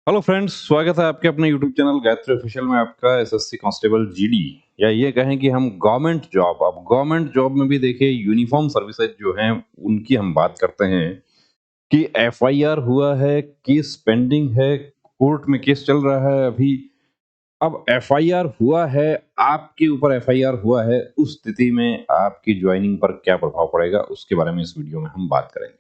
Hello friends, स्वागत है आपके अपने यूट्यूब चैनल गायत्री ऑफिशियल में। आपका एसएससी कांस्टेबल जीडी, या ये कहें कि हम गवर्नमेंट जॉब, अब गवर्नमेंट जॉब में भी देखिए यूनिफॉर्म सर्विसेज जो हैं उनकी हम बात करते हैं कि एफआईआर हुआ है, केस पेंडिंग है, कोर्ट में केस चल रहा है अभी। अब एफआईआर हुआ है, आपके ऊपर एफआईआर हुआ है, उस स्थिति में आपकी ज्वाइनिंग पर क्या प्रभाव पड़ेगा उसके बारे में इस वीडियो में हम बात करेंगे।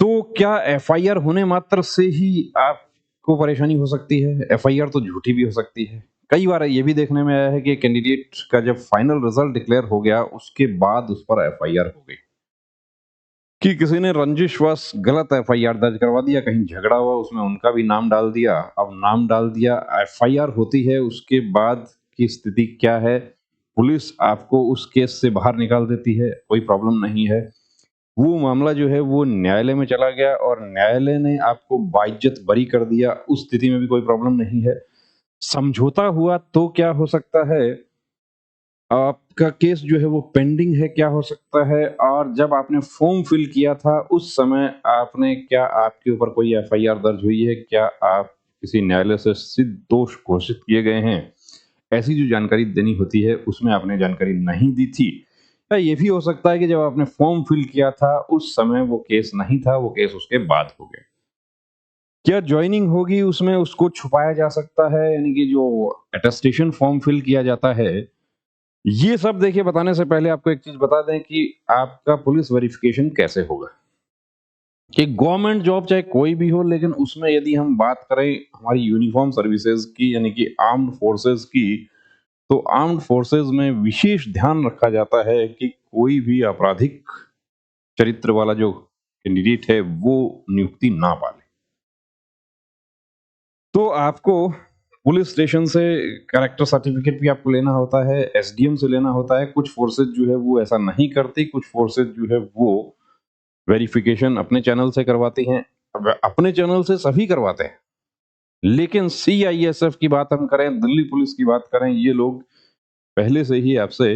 तो क्या एफआईआर होने मात्र से ही आपको परेशानी हो सकती है? एफआईआर तो झूठी भी हो सकती है। कई बार ये भी देखने में आया है कि कैंडिडेट का जब फाइनल रिजल्ट डिक्लेयर हो गया, उसके बाद उस पर एफआईआर हो गई कि किसी ने रंजिशवश गलत एफआईआर दर्ज करवा दिया, कहीं झगड़ा हुआ, उसमें उनका भी नाम डाल दिया। अब नाम डाल दिया, एफआईआर होती है, उसके बाद की स्थिति क्या है? पुलिस आपको उस केस से बाहर निकाल देती है, कोई प्रॉब्लम नहीं है। वो मामला जो है वो न्यायालय में चला गया और न्यायालय ने आपको बाइज्जत बरी कर दिया, उस स्थिति में भी कोई प्रॉब्लम नहीं है। समझौता हुआ तो क्या हो सकता है? आपका केस जो है वो पेंडिंग है, क्या हो सकता है? और जब आपने फॉर्म फिल किया था उस समय आपने क्या आपके ऊपर कोई एफआईआर दर्ज हुई है? क्या आप किसी न्यायालय से सिद्ध दोष घोषित किए गए हैं? ऐसी जो जानकारी देनी होती है उसमें आपने जानकारी नहीं दी थी। या ये भी हो सकता है कि जब आपने फॉर्म फिल किया था उस समय वो केस नहीं था, वो केस उसके बाद हो गया। क्या जॉइनिंग होगी उसमें उसको छुपाया जा सकता है, यानी कि जो अटेस्टेशन फॉर्म फिल किया जाता है, ये सब देखिए बताने से पहले आपको एक चीज बता दें कि आपका पुलिस वेरिफिकेशन कैसे होगा। कि गवर्नमेंट जॉब चाहे कोई भी हो, लेकिन उसमें यदि हम बात करें हमारी यूनिफॉर्म सर्विसेज की, यानी कि आर्म्ड फोर्सेज की, तो आर्म्ड फोर्सेज में विशेष ध्यान रखा जाता है कि कोई भी आपराधिक चरित्र वाला जो कैंडिडेट है वो नियुक्ति ना पाले। तो आपको पुलिस स्टेशन से कैरेक्टर सर्टिफिकेट भी आपको लेना होता है, एसडीएम से लेना होता है। कुछ फोर्सेज जो है वो ऐसा नहीं करती, कुछ फोर्सेज जो है वो वेरिफिकेशन अपने चैनल से करवाती हैं। अब अपने चैनल से सभी करवाते हैं, लेकिन सीआईएसएफ की बात हम करें, दिल्ली पुलिस की बात करें, ये लोग पहले से ही आपसे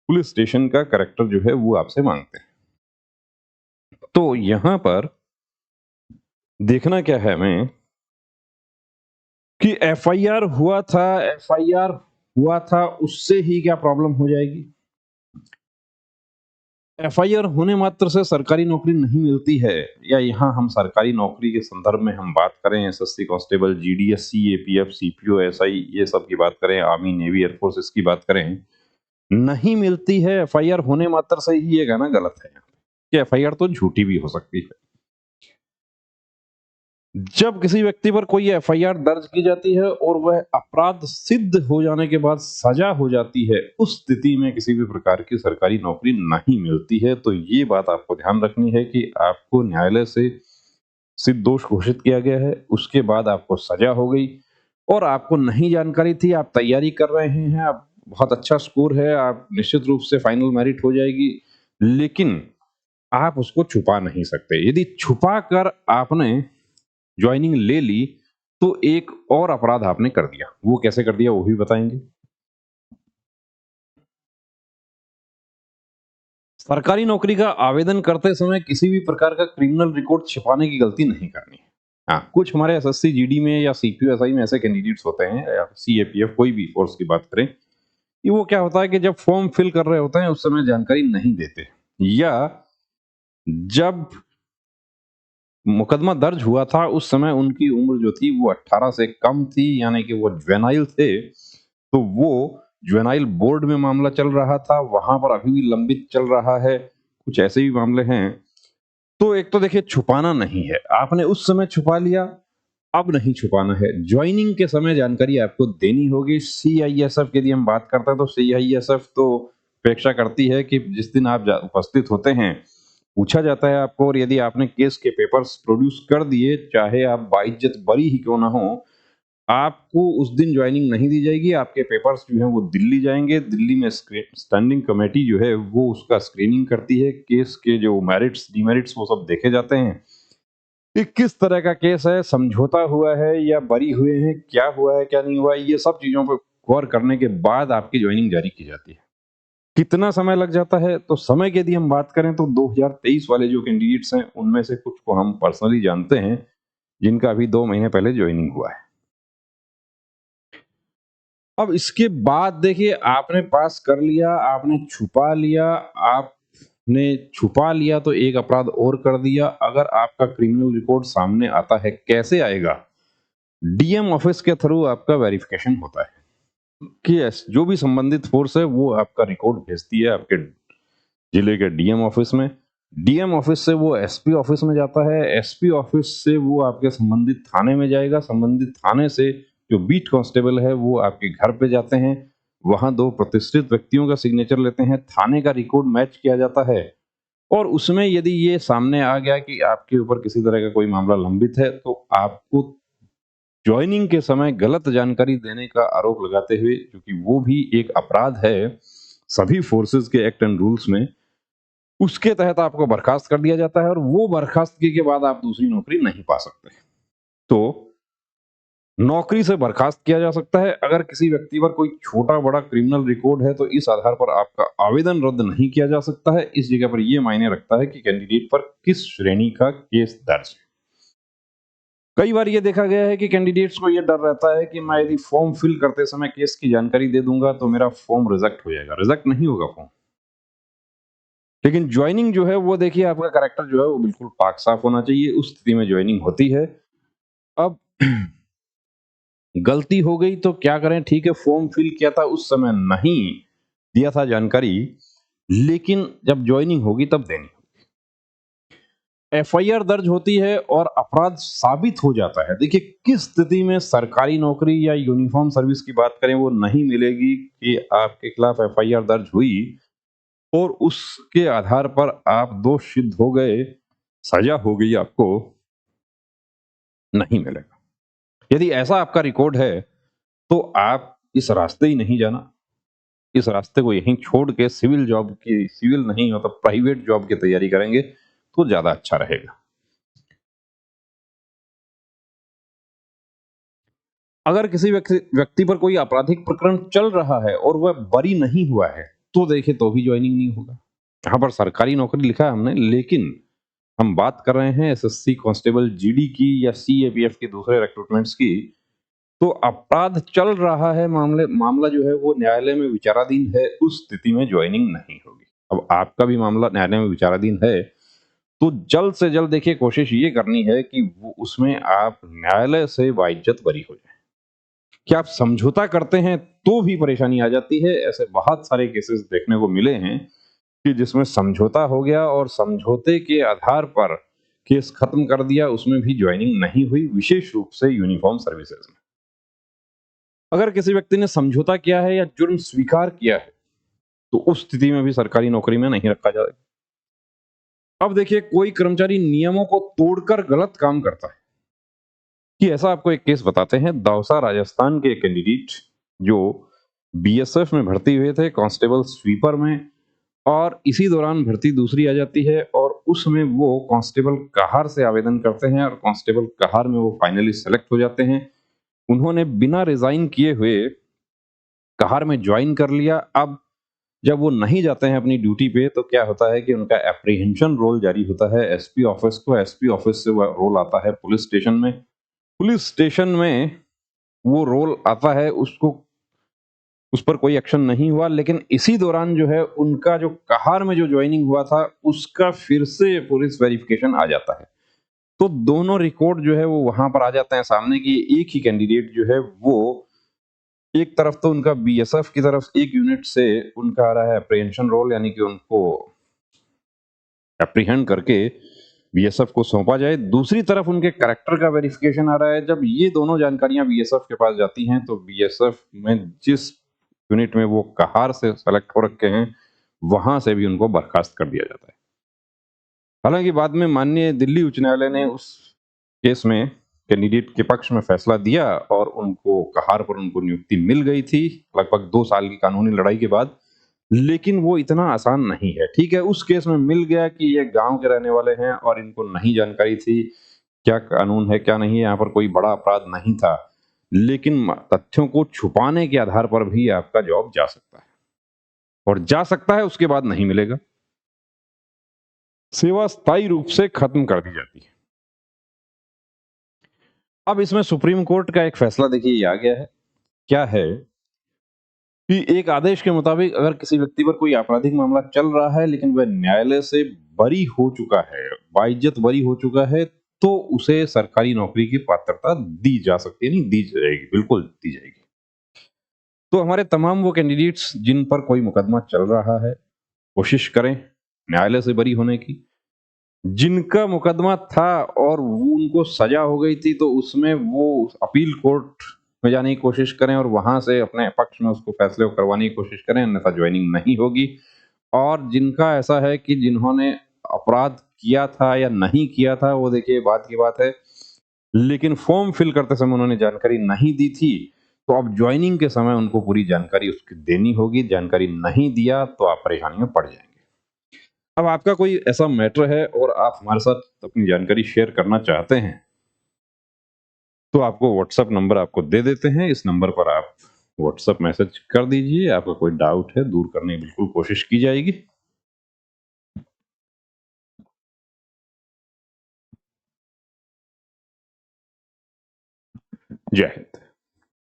पुलिस स्टेशन का कैरेक्टर जो है वो आपसे मांगते हैं। तो यहाँ पर देखना क्या है हमें कि एफआईआर हुआ था, उससे ही क्या प्रॉब्लम हो जाएगी? एफआईआर होने मात्र से सरकारी नौकरी नहीं मिलती है। या यहाँ हम सरकारी नौकरी के संदर्भ में हम बात करें, SSC constable, GDS, CAPF, CPO, SI, ये सब की बात करें, आर्मी, नेवी, एयरफोर्स, इसकी बात करें, नहीं मिलती है एफआईआर होने मात्र से ही, ये कहना गलत है कि एफआईआर तो झूठी भी हो सकती है। जब किसी व्यक्ति पर कोई एफआईआर दर्ज की जाती है और वह अपराध सिद्ध हो जाने के बाद सजा हो जाती है, उस स्थिति में किसी भी प्रकार की सरकारी नौकरी नहीं मिलती है। तो ये बात आपको ध्यान रखनी है कि आपको न्यायालय से सिद्ध दोष घोषित किया गया है, उसके बाद आपको सजा हो गई और आपको नहीं जानकारी थी, आप तैयारी कर रहे हैं, आप बहुत अच्छा स्कोर है, आप निश्चित रूप से फाइनल मेरिट हो जाएगी, लेकिन आप उसको छुपा नहीं सकते। यदि छुपा कर आपने ज्वाइनिंग ले ली तो एक और अपराध आपने कर दिया। वो कैसे कर दिया वो भी बताएंगे। सरकारी नौकरी का आवेदन करते समय किसी भी प्रकार का क्रिमिनल रिकॉर्ड छिपाने की गलती नहीं करनी है। हाँ, कुछ हमारे एसएससी जीडी में या सीपीयू एसआई में ऐसे कैंडिडेट्स होते हैं, या सीएपीएफ, कोई भी फोर्स की बात करें, कि वो क्या होता है कि जब फॉर्म फिल कर रहे होते हैं उस समय जानकारी नहीं देते, या जब मुकदमा दर्ज हुआ था उस समय उनकी उम्र जो थी वो 18 से कम थी, यानी कि वो जुवेनाइल थे। तो वो जुवेनाइल बोर्ड में मामला चल रहा था, वहां पर अभी भी लंबित चल रहा है, कुछ ऐसे भी मामले हैं। तो एक तो देखिए छुपाना नहीं है, आपने उस समय छुपा लिया, अब नहीं छुपाना है। ज्वाइनिंग के समय जानकारी आपको देनी होगी। सीआईएसएफ की यदि हम बात करते हैं तो सीआईएसएफ तो अपेक्षा करती है कि जिस दिन आप उपस्थित होते हैं पूछा जाता है आपको, और यदि आपने केस के पेपर्स प्रोड्यूस कर दिए, चाहे आप बाइज्जत बरी ही क्यों ना हो, आपको उस दिन ज्वाइनिंग नहीं दी जाएगी। आपके पेपर्स जो हैं वो दिल्ली जाएंगे, दिल्ली में स्टैंडिंग कमेटी जो है वो उसका स्क्रीनिंग करती है, केस के जो मेरिट्स डिमेरिट्स वो सब देखे जाते हैं कि किस तरह का केस है, समझौता हुआ है या बरी हुए हैं, क्या हुआ है क्या नहीं हुआ है, ये सब चीजों पर गौर करने के बाद आपकी ज्वाइनिंग जारी की जाती है। कितना समय लग जाता है? तो समय की यदि हम बात करें तो 2023 वाले जो कैंडिडेट्स हैं उनमें से कुछ को हम पर्सनली जानते हैं, जिनका अभी 2 महीने पहले ज्वाइनिंग हुआ है। अब इसके बाद देखिए, आपने पास कर लिया, आपने छुपा लिया तो एक अपराध और कर दिया। अगर आपका क्रिमिनल रिकॉर्ड सामने आता है, कैसे आएगा? डीएम ऑफिस के थ्रू आपका वेरिफिकेशन होता है कि जो भी संबंधित फोर्स है वो आपका रिकॉर्ड भेजती है आपके जिले के डीएम ऑफिस में। डीएम ऑफिस से वो एसपी ऑफिस में जाता है, एसपी ऑफिस से वो आपके संबंधित थाने में जाएगा, संबंधित थाने से जो बीट कांस्टेबल है वो आपके घर पे जाते हैं, वहां 2 प्रतिष्ठित व्यक्तियों का सिग्नेचर लेते हैं, थाने का रिकॉर्ड मैच किया जाता है और उसमें यदि ये सामने आ गया कि आपके ऊपर किसी तरह का कोई मामला लंबित है, तो आपको ज्वाइनिंग के समय गलत जानकारी देने का आरोप लगाते हुए, क्योंकि वो भी एक अपराध है सभी फोर्सेस के एक्ट एंड रूल्स में, उसके तहत आपको बर्खास्त कर दिया जाता है और वो बर्खास्तगी के बाद आप दूसरी नौकरी नहीं पा सकते। तो नौकरी से बर्खास्त किया जा सकता है। अगर किसी व्यक्ति पर कोई छोटा-बड़ा क्रिमिनल रिकॉर्ड है, तो इस आधार पर आपका आवेदन रद्द नहीं किया जा सकता है। इस जगह पर ये मायने रखता है कि कैंडिडेट पर किस श्रेणी का केस दर्ज है। कई बार ये देखा गया है कि कैंडिडेट्स को ये डर रहता है कि मैं यदि फॉर्म फिल करते समय केस की जानकारी दे दूंगा तो मेरा फॉर्म रिजेक्ट हो जाएगा। रिजेक्ट नहीं होगा फॉर्म, लेकिन ज्वाइनिंग जो है वो देखिए, आपका कैरेक्टर जो है वो बिल्कुल पाक साफ होना चाहिए, उस स्थिति में ज्वाइनिंग होती है। अब गलती हो गई तो क्या करें? ठीक है, फॉर्म फिल किया था उस समय नहीं दिया था जानकारी, लेकिन जब ज्वाइनिंग होगी तब देनी। एफआईआर दर्ज होती है और अपराध साबित हो जाता है। देखिए, किस स्थिति में सरकारी नौकरी या यूनिफॉर्म सर्विस की बात करें वो नहीं मिलेगी कि आपके खिलाफ एफआईआर दर्ज हुई और उसके आधार पर आप दोष सिद्ध हो गए, सजा हो गई आपको, नहीं मिलेगा। यदि ऐसा आपका रिकॉर्ड है तो आप इस रास्ते ही नहीं जाना। इस रास्ते को यहीं छोड़ के सिविल नहीं मतलब प्राइवेट जॉब की तैयारी करेंगे तो ज्यादा अच्छा रहेगा। अगर किसी व्यक्ति पर कोई आपराधिक प्रकरण चल रहा है और वह बरी नहीं हुआ है, तो देखिए तो भी ज्वाइनिंग नहीं होगा। यहाँ पर सरकारी नौकरी लिखा है हमने, लेकिन हम बात कर रहे हैं एसएससी कांस्टेबल जीडी की या सीएपीएफ के दूसरे रिक्रूटमेंट्स की। तो अपराध चल रहा है, मामला जो है वो न्यायालय में विचाराधीन है, उस स्थिति में ज्वाइनिंग नहीं होगी। अब आपका भी मामला न्यायालय में विचाराधीन है, तो जल्द से जल्द देखिए कोशिश ये करनी है कि वो उसमें आप न्यायालय से बाइज्जत बरी हो जाए। क्या आप समझौता करते हैं तो भी परेशानी आ जाती है। ऐसे बहुत सारे केसेस देखने को मिले हैं कि जिसमें समझौता हो गया और समझौते के आधार पर केस खत्म कर दिया, उसमें भी ज्वाइनिंग नहीं हुई, विशेष रूप से यूनिफॉर्म सर्विसेज में। अगर किसी व्यक्ति ने समझौता किया है या जुर्म स्वीकार किया है, तो उस स्थिति में भी सरकारी नौकरी में नहीं रखा जाएगा। अब देखिए, कोई कर्मचारी नियमों को तोड़कर गलत काम करता है कि ऐसा आपको एक केस बताते हैं। दौसा राजस्थान के कैंडिडेट जो बीएसएफ में भर्ती हुए थे कांस्टेबल स्वीपर में, और इसी दौरान भर्ती दूसरी आ जाती है और उसमें वो कांस्टेबल कहार से आवेदन करते हैं और कांस्टेबल कहार में वो फाइनली सेलेक्ट हो जाते हैं। उन्होंने बिना रिजाइन किए हुए कहार में ज्वाइन कर लिया। अब जब वो नहीं जाते हैं अपनी ड्यूटी पे, तो क्या होता है कि उनका एप्रीहेंशन रोल जारी होता है एसपी ऑफिस को। एसपी ऑफिस से वो रोल आता है पुलिस स्टेशन में। पुलिस स्टेशन में वो रोल आता है, उसको उस पर कोई एक्शन नहीं हुआ, लेकिन इसी दौरान जो है उनका जो कहार में जो ज्वाइनिंग हुआ था उसका फिर से पुलिस वेरिफिकेशन आ जाता है। तो दोनों रिकॉर्ड जो है वो वहां पर आ जाते हैं सामने कि एक ही कैंडिडेट जो है वो, एक तरफ तो उनका बीएसएफ की तरफ एक यूनिट से उनका आ रहा है अप्रीहेंशन रोल, यानी कि उनको अप्रीहेंड करके बीएसएफ को सौंपा जाए, दूसरी तरफ उनके कैरेक्टर का वेरिफिकेशन आ रहा है। जब ये दोनों जानकारियां बीएसएफ के पास जाती हैं तो बीएसएफ में जिस यूनिट में वो कहार से सेलेक्ट हो रखे हैं वहां से भी उनको बर्खास्त कर दिया जाता है। हालांकि बाद में माननीय दिल्ली उच्च न्यायालय ने उस केस में कैंडिडेट के पक्ष में फैसला दिया और उनको कहार पर उनको नियुक्ति मिल गई थी लगभग 2 साल की कानूनी लड़ाई के बाद। लेकिन वो इतना आसान नहीं है। ठीक है, उस केस में मिल गया कि ये गांव के रहने वाले हैं और इनको नहीं जानकारी थी क्या कानून है क्या नहीं है, यहाँ पर कोई बड़ा अपराध नहीं था, लेकिन तथ्यों को छुपाने के आधार पर भी आपका जॉब जा सकता है और जा सकता है, उसके बाद नहीं मिलेगा। सेवा स्थायी रूप से खत्म कर दी जाती है। अब इसमें सुप्रीम कोर्ट का एक फैसला देखिए ये आ गया है। क्या है कि एक आदेश के मुताबिक अगर किसी व्यक्ति पर कोई आपराधिक मामला चल रहा है लेकिन वह न्यायालय से बरी हो चुका है, बाइज्जत बरी हो चुका है, तो उसे सरकारी नौकरी की पात्रता दी जा सकती है, नहीं दी जाएगी, बिल्कुल दी जाएगी। तो हमारे तमाम वो कैंडिडेट्स जिन पर कोई मुकदमा चल रहा है, कोशिश करें न्यायालय से बरी होने की। जिनका मुकदमा था और वो उनको सजा हो गई थी, तो उसमें वो अपील कोर्ट में जाने की कोशिश करें और वहां से अपने पक्ष में उसको फैसले को करवाने की कोशिश करें, अन्यथा ज्वाइनिंग नहीं होगी। और जिनका ऐसा है कि जिन्होंने अपराध किया था या नहीं किया था, वो देखिए बात की बात है, लेकिन फॉर्म फिल करते समय उन्होंने जानकारी नहीं दी थी, तो अब ज्वाइनिंग के समय उनको पूरी जानकारी उसकी देनी होगी। जानकारी नहीं दिया तो आप परेशानी में पड़ जाएंगे। अब आपका कोई ऐसा मैटर है और आप हमारे साथ अपनी जानकारी शेयर करना चाहते हैं, तो आपको व्हाट्सएप नंबर आपको दे देते हैं। इस नंबर पर आप व्हाट्सएप मैसेज कर दीजिए। आपका कोई डाउट है दूर करने की बिल्कुल कोशिश की जाएगी। जय हिंद।